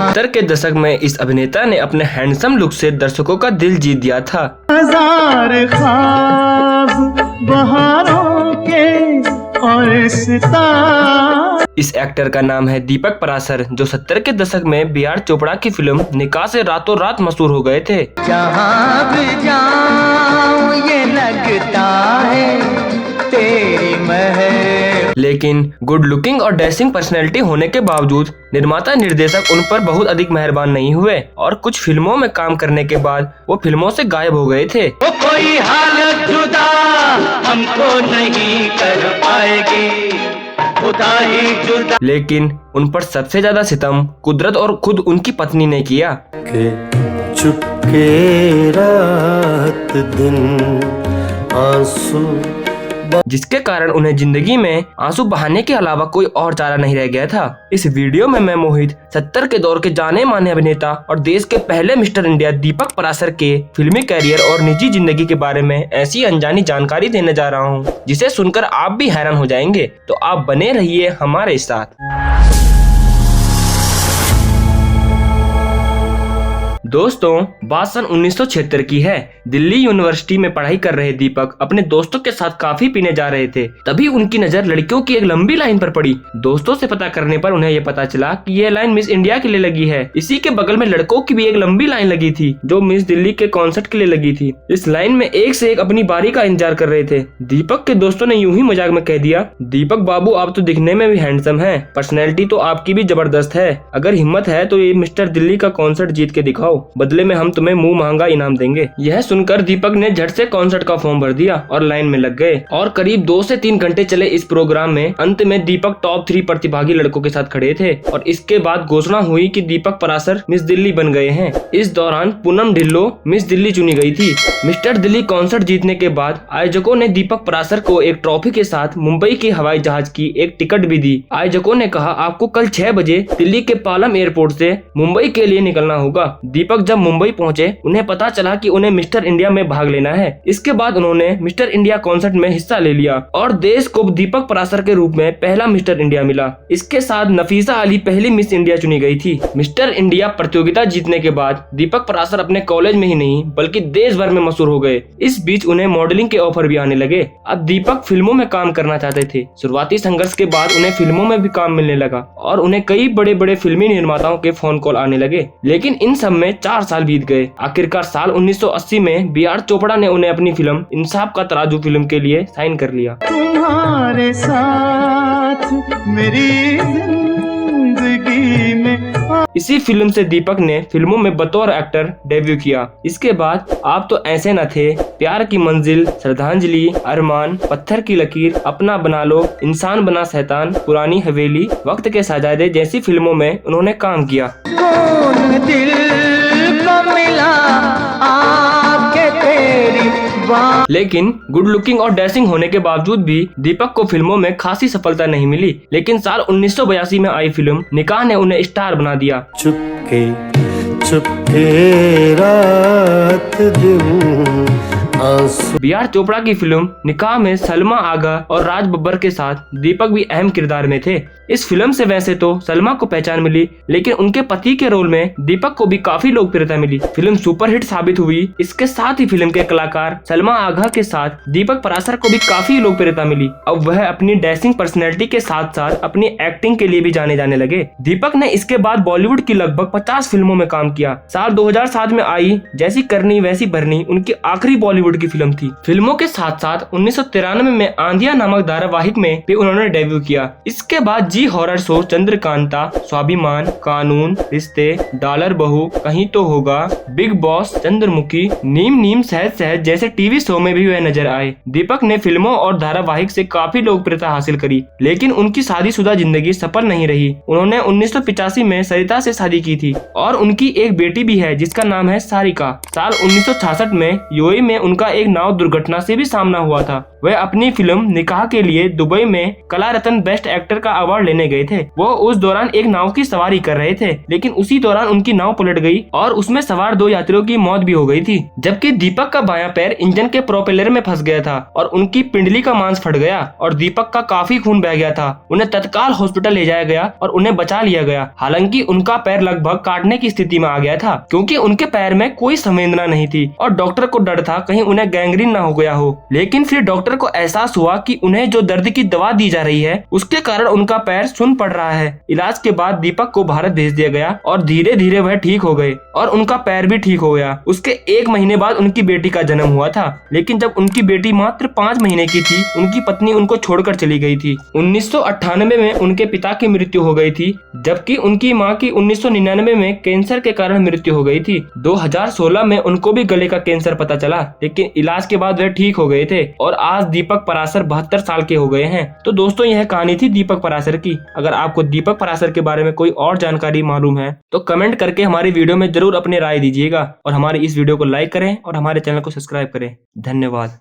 70 के दशक में इस अभिनेता ने अपने हैंडसम लुक से दर्शकों का दिल जीत दिया था। हजार ख्वाब बहारों के और सितारे। इस एक्टर का नाम है दीपक पराशर, जो 70 के दशक में बी आर चोपड़ा की फिल्म निकाह से रातों रात मशहूर हो गए थे। जहाँ भी जाऊं ये लगता है तेरी महर। लेकिन गुड लुकिंग और डैशिंग पर्सनैलिटी होने के बावजूद निर्माता निर्देशक उन पर बहुत अधिक मेहरबान नहीं हुए और कुछ फिल्मों में काम करने के बाद वो फिल्मों से गायब हो गए थे। कोई हालत जुदा हमको नहीं कर पाएगी, खुदा ही जुदा। लेकिन उन पर सबसे ज्यादा सितम कुदरत और खुद उनकी पत्नी ने किया। चुपके रात दिन आंसू, जिसके कारण उन्हें जिंदगी में आंसू बहाने के अलावा कोई और चारा नहीं रह गया था। इस वीडियो में मैं मोहित 70 के दौर के जाने माने अभिनेता और देश के पहले मिस्टर इंडिया दीपक पराशर के फिल्मी कैरियर और निजी जिंदगी के बारे में ऐसी अनजानी जानकारी देने जा रहा हूं, जिसे सुनकर आप भी हैरान हो जाएंगे। तो आप बने रहिए हमारे साथ। दोस्तों, बात सन 1976 की है। दिल्ली यूनिवर्सिटी में पढ़ाई कर रहे दीपक अपने दोस्तों के साथ काफी पीने जा रहे थे। तभी उनकी नजर लड़कियों की एक लंबी लाइन पर पड़ी। दोस्तों से पता करने पर उन्हें ये पता चला कि ये लाइन मिस इंडिया के लिए लगी है। इसी के बगल में लड़कों की भी एक लंबी लाइन लगी थी, जो मिस दिल्ली के कॉन्सर्ट के लिए लगी थी। इस लाइन में एक से एक अपनी बारी का इंतजार कर रहे थे। दीपक के दोस्तों ने यूं ही मजाक में कह दिया, दीपक बाबू, आप तो दिखने में भी हैंडसम हैं, पर्सनैलिटी तो आपकी भी जबरदस्त है। अगर हिम्मत है तो ये मिस्टर दिल्ली का कॉन्सर्ट जीत के दिखाओ, बदले में हम तुम्हें मुंह महंगा इनाम देंगे। यह सुनकर दीपक ने झट से कॉन्सर्ट का फॉर्म भर दिया और लाइन में लग गए। और करीब 2 से 3 घंटे चले इस प्रोग्राम में अंत में दीपक टॉप 3 प्रतिभागी लड़कों के साथ खड़े थे और इसके बाद घोषणा हुई कि दीपक पराशर मिस दिल्ली बन गए हैं। इस दौरान पूनम ढिल्लो मिस दिल्ली चुनी गई थी। मिस्टर दिल्ली कॉन्सर्ट जीतने के बाद आयोजकों ने दीपक पराशर को एक ट्रॉफी के साथ मुंबई के हवाई जहाज की एक टिकट भी दी। आयोजकों ने कहा, आपको कल 6 बजे दिल्ली के पालम एयरपोर्ट से मुंबई के लिए निकलना होगा। दीपक जब मुंबई पहुंचे, उन्हें पता चला कि उन्हें मिस्टर इंडिया में भाग लेना है। इसके बाद उन्होंने मिस्टर इंडिया कॉन्सर्ट में हिस्सा ले लिया और देश को दीपक पराशर के रूप में पहला मिस्टर इंडिया मिला। इसके साथ नफीसा अली पहली मिस इंडिया चुनी गई थी। मिस्टर इंडिया प्रतियोगिता जीतने के बाद दीपक पराशर अपने कॉलेज में ही नहीं बल्कि देश भर में मशहूर हो गए। इस बीच उन्हें मॉडलिंग के ऑफर भी आने लगे। अब दीपक फिल्मों में काम करना चाहते थे। शुरुआती संघर्ष के बाद उन्हें फिल्मों में भी काम मिलने लगा और उन्हें कई बड़े बड़े फिल्मी निर्माताओं के फोन कॉल आने लगे। लेकिन इन सब में 4 साल बीत गए। आखिरकार साल 1980 में बी आर चोपड़ा ने उन्हें अपनी फिल्म इंसाफ का तराजू फिल्म के लिए साइन कर लिया। तुम्हारे साथ मेरी जिंदगी में। इसी फिल्म से दीपक ने फिल्मों में बतौर एक्टर डेब्यू किया। इसके बाद आप तो ऐसे न थे, प्यार की मंजिल, श्रद्धांजलि, अरमान, पत्थर की लकीर, अपना बना लो, इंसान बना शैतान, पुरानी हवेली, वक्त के साजादे जैसी फिल्मों में उन्होंने काम किया। कौन दिल को मिला आके तेरी बात। लेकिन गुड लुकिंग और डैशिंग होने के बावजूद भी दीपक को फिल्मों में खासी सफलता नहीं मिली। लेकिन साल 1982 में आई फिल्म निकाह ने उन्हें स्टार बना दिया। चुपके चुपके रात दिन आंसू। बी आर चोपड़ा की फिल्म निकाह में सलमा आगा और राज बब्बर के साथ दीपक भी अहम किरदार में थे। इस फिल्म से वैसे तो सलमा को पहचान मिली, लेकिन उनके पति के रोल में दीपक को भी काफी लोकप्रियता मिली। फिल्म सुपरहिट साबित हुई। इसके साथ ही फिल्म के कलाकार सलमा आगा के साथ दीपक पराशर को भी काफी लोकप्रियता मिली। अब वह अपनी डैशिंग पर्सनैलिटी के साथ साथ अपनी एक्टिंग के लिए भी जाने जाने लगे। दीपक ने इसके बाद बॉलीवुड की लगभग 50 फिल्मों में काम किया। साल 2007 में आई जैसी करनी वैसी भरनी उनकी आखिरी बॉलीवुड की फिल्म थी। फिल्मों के साथ साथ 1993 में आंधिया नामक धारावाहिक में भी उन्होंने डेब्यू किया। इसके बाद जी हॉरर शो चंद्रकांता, स्वाभिमान, कानून, रिश्ते, डॉलर बहू, कहीं तो होगा, बिग बॉस, चंद्रमुखी, नीम नीम सहज सहज जैसे टीवी शो में भी वह नजर आए। दीपक ने फिल्मों और धारावाहिक से काफी लोकप्रियता हासिल करी, लेकिन उनकी शादीशुदा जिंदगी सफल नहीं रही। उन्होंने 1985 में सरिता से शादी की थी और उनकी एक बेटी भी है जिसका नाम है सारिका। साल 1966 में यूएई में उनका एक नाव दुर्घटना से भी सामना हुआ था। वह अपनी फिल्म निकाह के लिए दुबई में कला रत्न बेस्ट एक्टर का अवार्ड लेने गए थे। वो उस दौरान एक नाव की सवारी कर रहे थे, लेकिन उसी दौरान उनकी नाव पलट गई और उसमें सवार 2 यात्रियों की मौत भी हो गई थी। जबकि दीपक का बायां पैर इंजन के प्रोपेलर में फंस गया था और उनकी पिंडली का मांस फट गया और दीपक का काफी खून बह गया था। उन्हें तत्काल हॉस्पिटल ले जाया गया और उन्हें बचा लिया गया। हालांकि उनका पैर लगभग काटने की स्थिति में आ गया था, क्योंकि उनके पैर में कोई संवेदना नहीं थी और डॉक्टर को डर था कहीं उन्हें गैंग्रीन ना हो गया हो। लेकिन फिर डॉक्टर को एहसास हुआ कि उन्हें जो दर्द की दवा दी जा रही है उसके कारण उनका पैर सुन पड़ रहा है। इलाज के बाद दीपक को भारत भेज दिया गया और धीरे धीरे वह ठीक हो गए और उनका पैर भी ठीक हो गया। उसके 1 महीने बाद उनकी बेटी का जन्म हुआ था, लेकिन जब उनकी बेटी मात्र 5 महीने की थी उनकी पत्नी उनको छोड़कर चली गई थी। 1998 में उनके पिता की मृत्यु हो गई थी, जबकि उनकी मां की 1999 में कैंसर के कारण मृत्यु हो गई थी। 2016 में उनको भी गले का कैंसर पता चला, लेकिन इलाज के बाद वे ठीक हो गए थे और आज दीपक पराशर 72 साल के हो गए हैं। तो दोस्तों यह कहानी थी दीपक पराशर की। अगर आपको दीपक पराशर के बारे में कोई और जानकारी मालूम है तो कमेंट करके हमारी वीडियो में जरूर अपनी राय दीजिएगा और हमारी इस वीडियो को लाइक करें और हमारे चैनल को सब्सक्राइब करें। धन्यवाद।